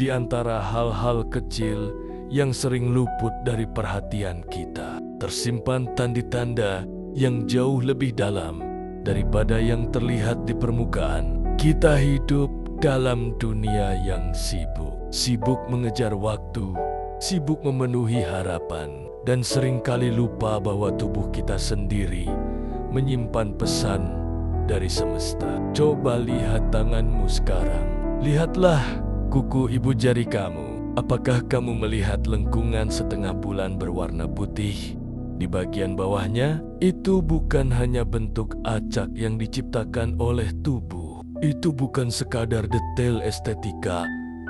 di antara hal-hal kecil yang sering luput dari perhatian kita, tersimpan tanda-tanda yang jauh lebih dalam daripada yang terlihat di permukaan. Kita hidup dalam dunia yang sibuk mengejar waktu, sibuk memenuhi harapan, dan seringkali lupa bahwa tubuh kita sendiri menyimpan pesan dari semesta. Coba lihat tanganmu sekarang. Lihatlah kuku ibu jari kamu. Apakah kamu melihat lengkungan setengah bulan berwarna putih di bagian bawahnya? Itu bukan hanya bentuk acak yang diciptakan oleh tubuh. Itu bukan sekadar detail estetika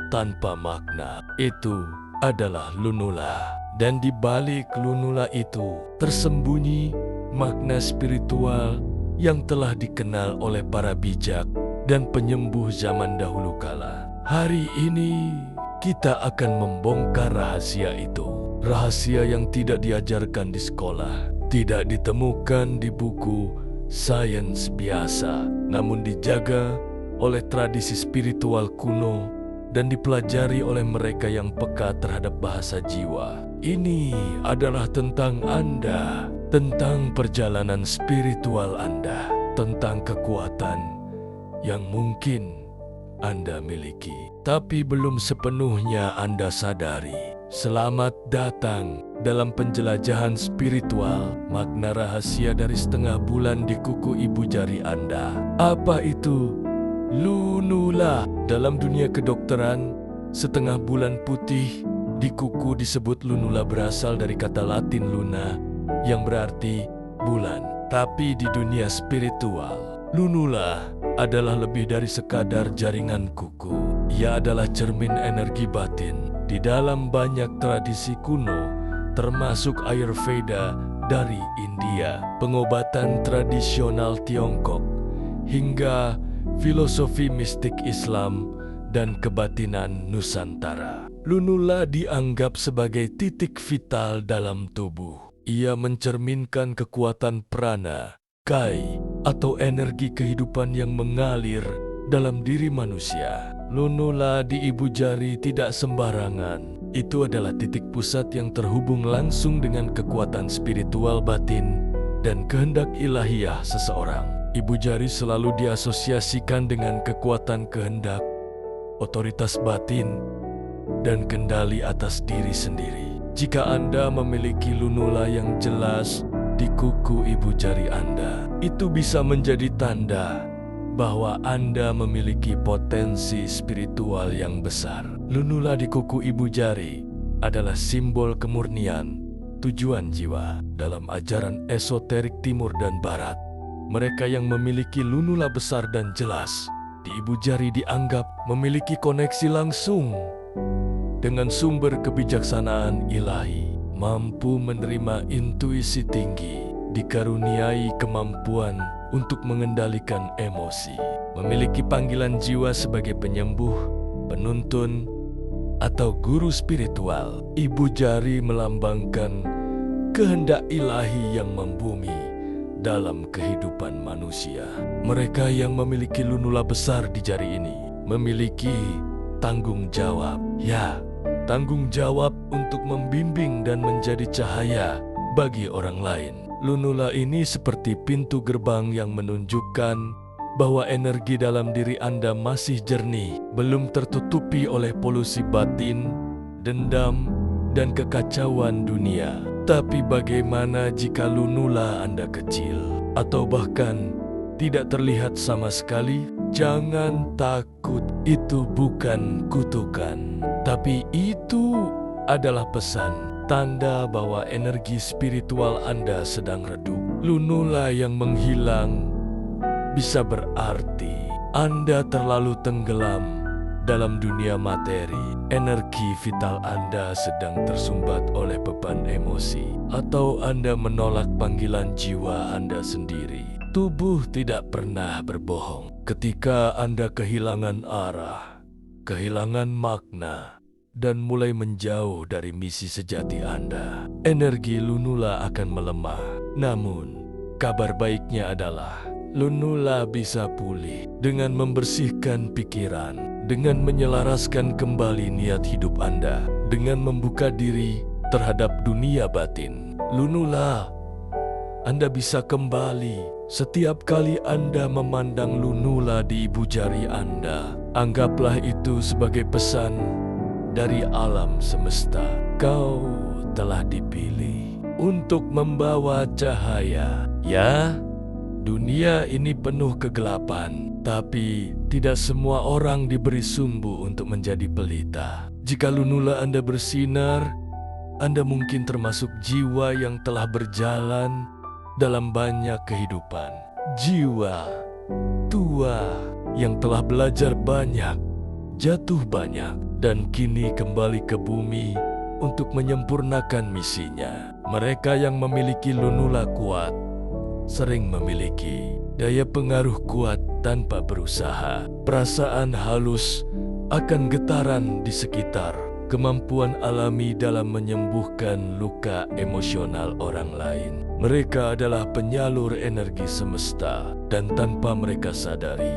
tanpa makna. Itu adalah lunula. Dan di balik lunula itu tersembunyi makna spiritual yang telah dikenal oleh para bijak dan penyembuh zaman dahulu kala. Hari ini kita akan membongkar rahasia itu. Rahasia yang tidak diajarkan di sekolah, tidak ditemukan di buku sains biasa, namun dijaga oleh tradisi spiritual kuno dan dipelajari oleh mereka yang peka terhadap bahasa jiwa. Ini adalah tentang Anda, tentang perjalanan spiritual Anda, tentang kekuatan yang mungkin Anda miliki, tapi belum sepenuhnya Anda sadari. Selamat datang dalam penjelajahan spiritual, makna rahasia dari setengah bulan di kuku ibu jari Anda. Apa itu lunula? Dalam dunia kedokteran, setengah bulan putih di kuku disebut lunula, berasal dari kata Latin luna yang berarti bulan. Tapi di dunia spiritual, lunula adalah lebih dari sekadar jaringan kuku. Ia adalah cermin energi batin. Di dalam banyak tradisi kuno, termasuk Ayurveda dari India, pengobatan tradisional Tiongkok, hingga filosofi mistik Islam dan kebatinan Nusantara, lunula dianggap sebagai titik vital dalam tubuh. Ia mencerminkan kekuatan prana, kai, atau energi kehidupan yang mengalir dalam diri manusia. Lunula di ibu jari tidak sembarangan. Itu adalah titik pusat yang terhubung langsung dengan kekuatan spiritual batin dan kehendak ilahiyah seseorang. Ibu jari selalu diasosiasikan dengan kekuatan kehendak, otoritas batin, dan kendali atas diri sendiri. Jika Anda memiliki lunula yang jelas di kuku ibu jari Anda, itu bisa menjadi tanda bahwa Anda memiliki potensi spiritual yang besar. Lunula di kuku ibu jari adalah simbol kemurnian, tujuan jiwa. Dalam ajaran esoterik timur dan barat, mereka yang memiliki lunula besar dan jelas di ibu jari dianggap memiliki koneksi langsung dengan sumber kebijaksanaan ilahi, mampu menerima intuisi tinggi, dikaruniai kemampuan untuk mengendalikan emosi, memiliki panggilan jiwa sebagai penyembuh, penuntun, atau guru spiritual. Ibu jari melambangkan kehendak ilahi yang membumi dalam kehidupan manusia. Mereka yang memiliki lunula besar di jari ini memiliki tanggung jawab. Ya, tanggung jawab untuk membimbing dan menjadi cahaya bagi orang lain. Lunula ini seperti pintu gerbang yang menunjukkan bahwa energi dalam diri Anda masih jernih, belum tertutupi oleh polusi batin, dendam, dan kekacauan dunia. Tapi bagaimana jika lunula Anda kecil atau bahkan tidak terlihat sama sekali? Jangan takut, itu bukan kutukan, tapi itu adalah pesan. Tanda bahwa energi spiritual Anda sedang redup. Lunula yang menghilang bisa berarti Anda terlalu tenggelam dalam dunia materi. Energi vital Anda sedang tersumbat oleh beban emosi, atau Anda menolak panggilan jiwa Anda sendiri. Tubuh tidak pernah berbohong. Ketika Anda kehilangan arah, kehilangan makna, dan mulai menjauh dari misi sejati Anda, energi lunula akan melemah. Namun, kabar baiknya adalah lunula bisa pulih dengan membersihkan pikiran dengan menyelaraskan kembali niat hidup Anda, dengan membuka diri terhadap dunia batin. Lunula, Anda bisa kembali setiap kali Anda memandang lunula di ibu jari Anda. Anggaplah itu sebagai pesan dari alam semesta. Kau telah dipilih untuk membawa cahaya. Ya, dunia ini penuh kegelapan, tapi tidak semua orang diberi sumbu untuk menjadi pelita. Jika lunula Anda bersinar, Anda mungkin termasuk jiwa yang telah berjalan dalam banyak kehidupan. Jiwa tua yang telah belajar banyak, jatuh banyak, dan kini kembali ke bumi untuk menyempurnakan misinya. Mereka yang memiliki lunula kuat sering memiliki daya pengaruh kuat tanpa berusaha. Perasaan halus akan getaran di sekitar, kemampuan alami dalam menyembuhkan luka emosional orang lain. Mereka adalah penyalur energi semesta, dan tanpa mereka sadari,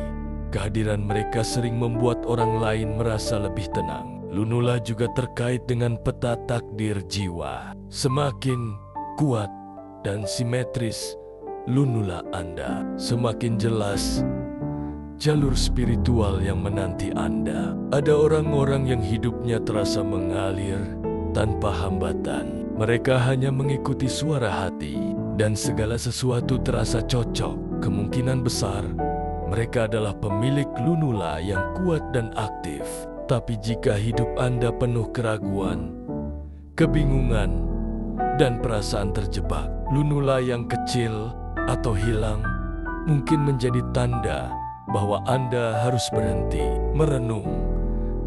kehadiran mereka sering membuat orang lain merasa lebih tenang. Lunula juga terkait dengan peta takdir jiwa. Semakin kuat dan simetris lunula Anda, semakin jelas jalur spiritual yang menanti Anda. Ada orang-orang yang hidupnya terasa mengalir tanpa hambatan. Mereka hanya mengikuti suara hati, dan segala sesuatu terasa cocok. Kemungkinan besar mereka adalah pemilik lunula yang kuat dan aktif. Tapi jika hidup Anda penuh keraguan, kebingungan, dan perasaan terjebak, lunula yang kecil atau hilang mungkin menjadi tanda bahwa Anda harus berhenti, merenung,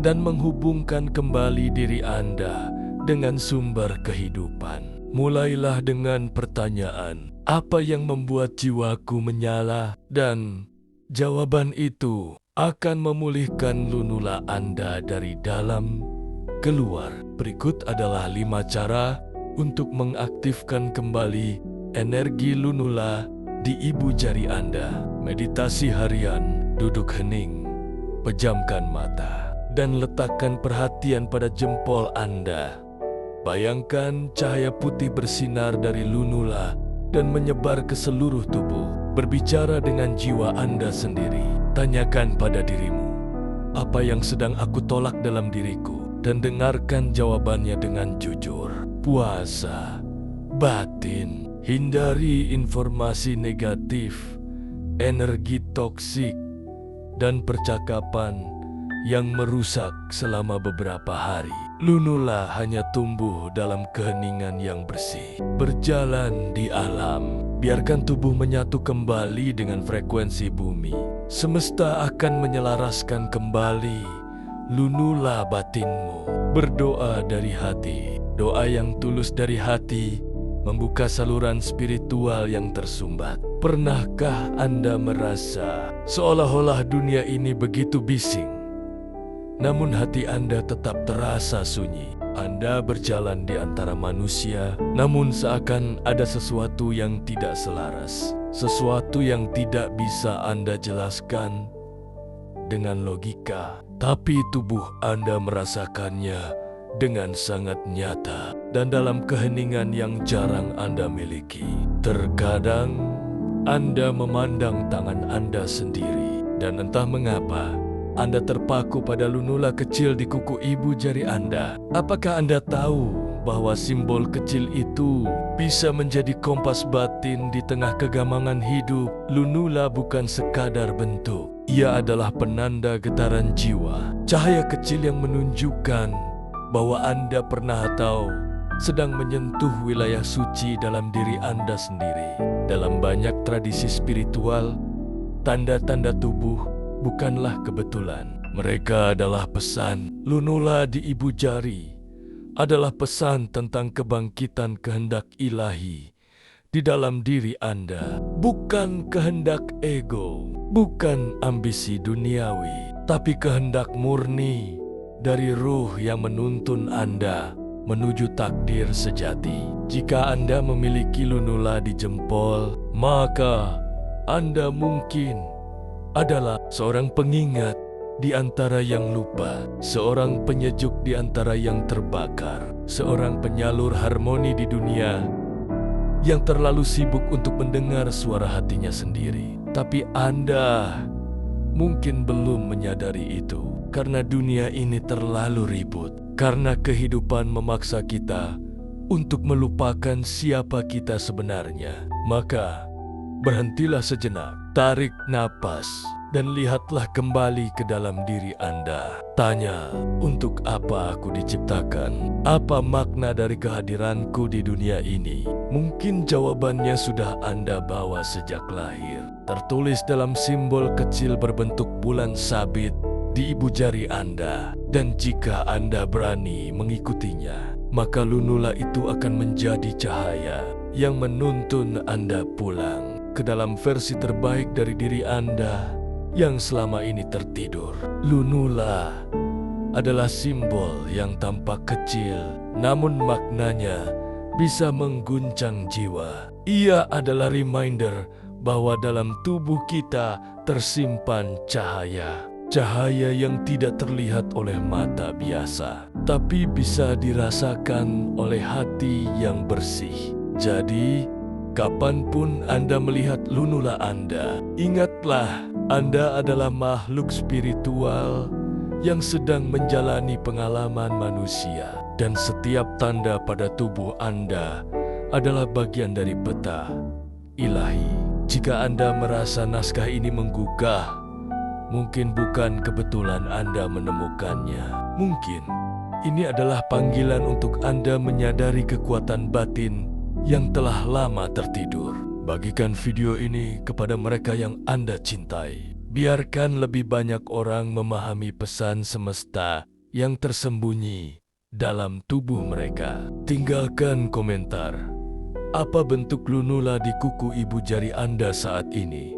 dan menghubungkan kembali diri Anda dengan sumber kehidupan. Mulailah dengan pertanyaan, apa yang membuat jiwaku menyala? Dan jawaban itu akan memulihkan lunula Anda dari dalam keluar. Berikut adalah 5 cara untuk mengaktifkan kembali energi lunula di ibu jari Anda. Meditasi harian, duduk hening, pejamkan mata, dan letakkan perhatian pada jempol Anda. Bayangkan cahaya putih bersinar dari lunula dan menyebar ke seluruh tubuh. Berbicara dengan jiwa Anda sendiri. Tanyakan pada dirimu, apa yang sedang aku tolak dalam diriku? Dan dengarkan jawabannya dengan jujur. Puasa batin. Hindari informasi negatif, energi toksik, dan percakapan yang merusak selama beberapa hari. Lunula hanya tumbuh dalam keheningan yang bersih. Berjalan di alam, biarkan tubuh menyatu kembali dengan frekuensi bumi. Semesta akan menyelaraskan kembali lunula batinmu. Berdoa dari hati. Doa yang tulus dari hati membuka saluran spiritual yang tersumbat. Pernahkah Anda merasa seolah-olah dunia ini begitu bising, namun hati Anda tetap terasa sunyi? Anda berjalan di antara manusia, namun seakan ada sesuatu yang tidak selaras, sesuatu yang tidak bisa Anda jelaskan dengan logika, tapi tubuh Anda merasakannya dengan sangat nyata dan dalam keheningan yang jarang Anda miliki. Terkadang Anda memandang tangan Anda sendiri, dan entah mengapa Anda terpaku pada lunula kecil di kuku ibu jari Anda. Apakah Anda tahu bahwa simbol kecil itu bisa menjadi kompas batin di tengah kegamangan hidup? Lunula bukan sekadar bentuk, ia adalah penanda getaran jiwa, cahaya kecil yang menunjukkan bahwa Anda pernah atau sedang menyentuh wilayah suci dalam diri Anda sendiri. Dalam banyak tradisi spiritual, tanda-tanda tubuh bukanlah kebetulan. Mereka adalah pesan. Lunula di ibu jari adalah pesan tentang kebangkitan kehendak ilahi di dalam diri Anda. Bukan kehendak ego, bukan ambisi duniawi, tapi kehendak murni dari ruh yang menuntun Anda menuju takdir sejati. Jika Anda memiliki lunula di jempol, maka Anda mungkin adalah seorang pengingat di antara yang lupa, seorang penyejuk di antara yang terbakar, seorang penyalur harmoni di dunia yang terlalu sibuk untuk mendengar suara hatinya sendiri. Tapi Anda mungkin belum menyadari itu, karena dunia ini terlalu ribut, karena kehidupan memaksa kita untuk melupakan siapa kita sebenarnya. Maka berhentilah sejenak, tarik napas, dan lihatlah kembali ke dalam diri Anda. Tanya, untuk apa aku diciptakan? Apa makna dari kehadiranku di dunia ini? Mungkin jawabannya sudah Anda bawa sejak lahir, tertulis dalam simbol kecil berbentuk bulan sabit di ibu jari Anda. Dan jika Anda berani mengikutinya, maka lunula itu akan menjadi cahaya yang menuntun Anda pulang ke dalam versi terbaik dari diri Anda yang selama ini tertidur. Lunula adalah simbol yang tampak kecil, namun maknanya bisa mengguncang jiwa. Ia adalah reminder bahwa dalam tubuh kita tersimpan cahaya. Cahaya yang tidak terlihat oleh mata biasa, tapi bisa dirasakan oleh hati yang bersih. Jadi, kapanpun Anda melihat lunula Anda, ingatlah Anda adalah makhluk spiritual yang sedang menjalani pengalaman manusia. Dan setiap tanda pada tubuh Anda adalah bagian dari peta ilahi. Jika Anda merasa naskah ini menggugah, mungkin bukan kebetulan Anda menemukannya. Mungkin ini adalah panggilan untuk Anda menyadari kekuatan batin yang telah lama tertidur. Bagikan video ini kepada mereka yang Anda cintai. Biarkan lebih banyak orang memahami pesan semesta yang tersembunyi dalam tubuh mereka. Tinggalkan komentar. Apa bentuk lunula di kuku ibu jari Anda saat ini?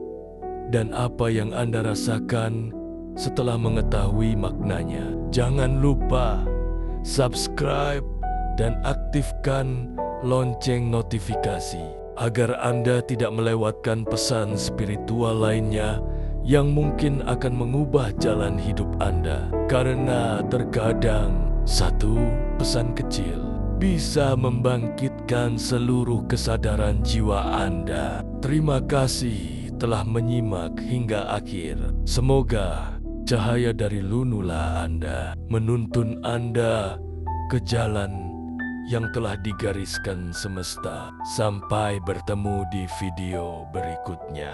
Dan apa yang Anda rasakan setelah mengetahui maknanya? Jangan lupa subscribe dan aktifkan lonceng notifikasi agar Anda tidak melewatkan pesan spiritual lainnya yang mungkin akan mengubah jalan hidup Anda. Karena terkadang satu pesan kecil bisa membangkitkan seluruh kesadaran jiwa Anda. Terima kasih telah menyimak hingga akhir. Semoga cahaya dari lunula Anda menuntun Anda ke jalan yang telah digariskan semesta. Sampai bertemu di video berikutnya.